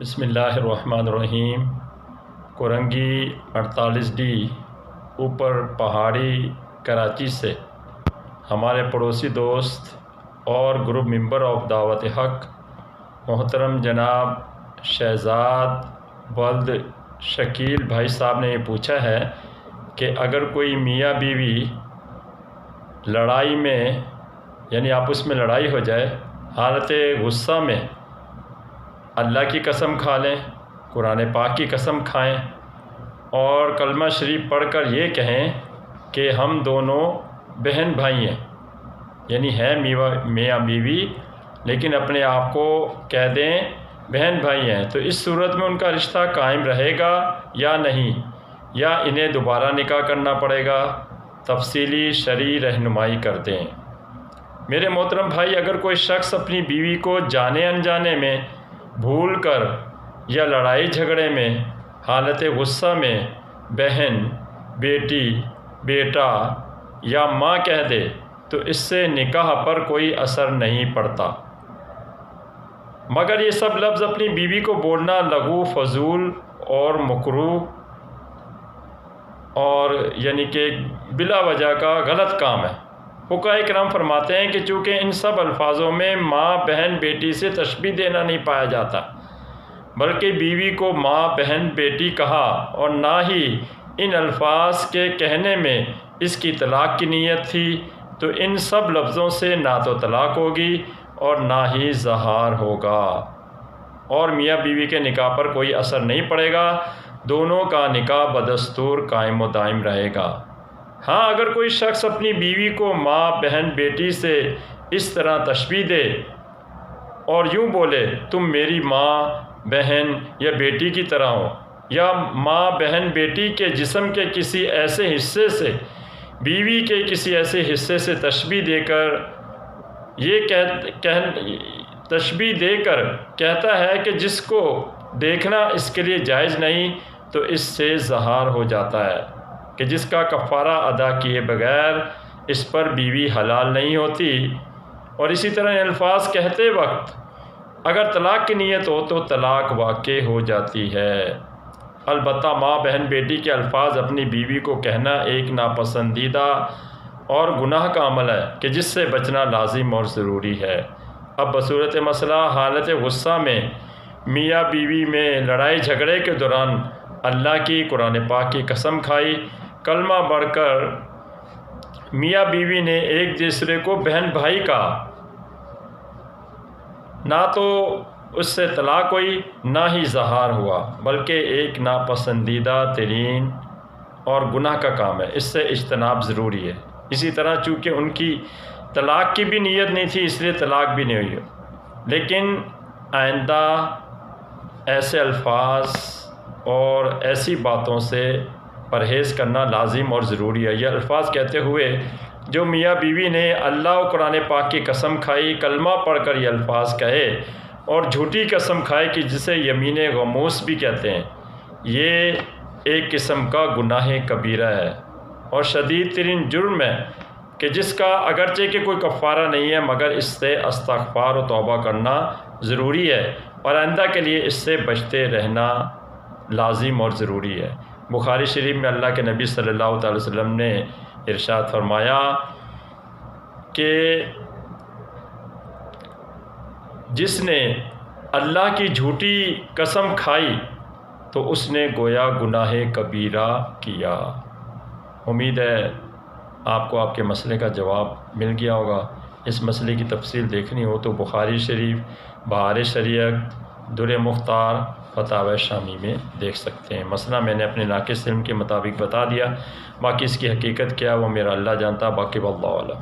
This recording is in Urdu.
بسم اللہ الرحمن الرحیم۔ کورنگی 48D اوپر پہاڑی کراچی سے ہمارے پڑوسی دوست اور گروپ ممبر آف دعوت حق محترم جناب شہزاد ولد شکیل بھائی صاحب نے یہ پوچھا ہے کہ اگر کوئی میاں بیوی لڑائی میں یعنی آپس میں لڑائی ہو جائے، حالت غصہ میں اللہ کی قسم کھا لیں، قرآن پاک کی قسم کھائیں اور کلمہ شریف پڑھ کر یہ کہیں کہ ہم دونوں بہن بھائی ہیں، یعنی ہیں میاں بیوی لیکن اپنے آپ کو کہہ دیں بہن بھائی ہیں، تو اس صورت میں ان کا رشتہ قائم رہے گا یا نہیں، یا انہیں دوبارہ نکاح کرنا پڑے گا؟ تفصیلی شرعی رہنمائی کر دیں۔ میرے محترم بھائی، اگر کوئی شخص اپنی بیوی کو جانے انجانے میں بھول کر یا لڑائی جھگڑے میں حالت غصہ میں بہن، بیٹی، بیٹا یا ماں کہہ دے تو اس سے نکاح پر کوئی اثر نہیں پڑتا، مگر یہ سب لفظ اپنی بیوی کو بولنا لغو، فضول اور مکروہ اور یعنی کہ بلا وجہ کا غلط کام ہے۔ فقہاء کرام فرماتے ہیں کہ چونکہ ان سب الفاظوں میں ماں، بہن، بیٹی سے تشبیہ دینا نہیں پایا جاتا، بلکہ بیوی کو ماں، بہن، بیٹی کہا، اور نہ ہی ان الفاظ کے کہنے میں اس کی طلاق کی نیت تھی، تو ان سب لفظوں سے نہ تو طلاق ہوگی اور نہ ہی زہار ہوگا، اور میاں بیوی کے نکاح پر کوئی اثر نہیں پڑے گا، دونوں کا نکاح بدستور قائم و دائم رہے گا۔ ہاں، اگر کوئی شخص اپنی بیوی کو ماں، بہن، بیٹی سے اس طرح تشبیہ دے اور یوں بولے تم میری ماں، بہن یا بیٹی کی طرح ہو، یا ماں، بہن، بیٹی کے جسم کے کسی ایسے حصے سے بیوی کے کسی ایسے حصے سے تشبیہ دے کر کہتا ہے کہ جس کو دیکھنا اس کے لیے جائز نہیں، تو اس سے زہار ہو جاتا ہے کہ جس کا کفارہ ادا کیے بغیر اس پر بیوی حلال نہیں ہوتی، اور اسی طرح ان الفاظ کہتے وقت اگر طلاق کی نیت ہو تو طلاق واقع ہو جاتی ہے۔ البتہ ماں، بہن، بیٹی کے الفاظ اپنی بیوی کو کہنا ایک ناپسندیدہ اور گناہ کا عمل ہے کہ جس سے بچنا لازم اور ضروری ہے۔ اب بصورت مسئلہ حالت غصہ میں میاں بیوی میں لڑائی جھگڑے کے دوران اللہ کی، قرآن پاک کی قسم کھائی، کلمہ پڑھ کر میاں بیوی نے ایک دوسرے کو بہن بھائی کہا، نہ تو اس سے طلاق ہوئی نہ ہی زہار ہوا، بلکہ ایک ناپسندیدہ ترین اور گناہ کا کام ہے، اس سے اجتناب ضروری ہے۔ اسی طرح چونکہ ان کی طلاق کی بھی نیت نہیں تھی، اس لیے طلاق بھی نہیں ہوئی، لیکن آئندہ ایسے الفاظ اور ایسی باتوں سے پرہیز کرنا لازم اور ضروری ہے۔ یہ الفاظ کہتے ہوئے جو میاں بیوی نے اللہ و قرآن پاک کی قسم کھائی، کلمہ پڑھ کر یہ الفاظ کہے اور جھوٹی قسم کھائے کہ جسے یمین غموس بھی کہتے ہیں، یہ ایک قسم کا گناہ کبیرہ ہے اور شدید ترین جرم ہے کہ جس کا اگرچہ کہ کوئی کفارہ نہیں ہے، مگر اس سے استغفار و توبہ کرنا ضروری ہے اور آئندہ کے لیے اس سے بچتے رہنا لازم اور ضروری ہے۔ بخاری شریف میں اللہ کے نبی صلی اللہ تعالی وسلم نے ارشاد فرمایا کہ جس نے اللہ کی جھوٹی قسم کھائی تو اس نے گویا گناہ کبیرہ کیا۔ امید ہے آپ کو آپ کے مسئلے کا جواب مل گیا ہوگا۔ اس مسئلے کی تفصیل دیکھنی ہو تو بخاری شریف، بہار شریعت، در مختار، فتاوی شامی میں دیکھ سکتے ہیں۔ مسئلہ میں نے اپنے ناقص علم کے مطابق بتا دیا، باقی اس کی حقیقت کیا وہ میرا اللہ جانتا، باقی واللہ اعلم۔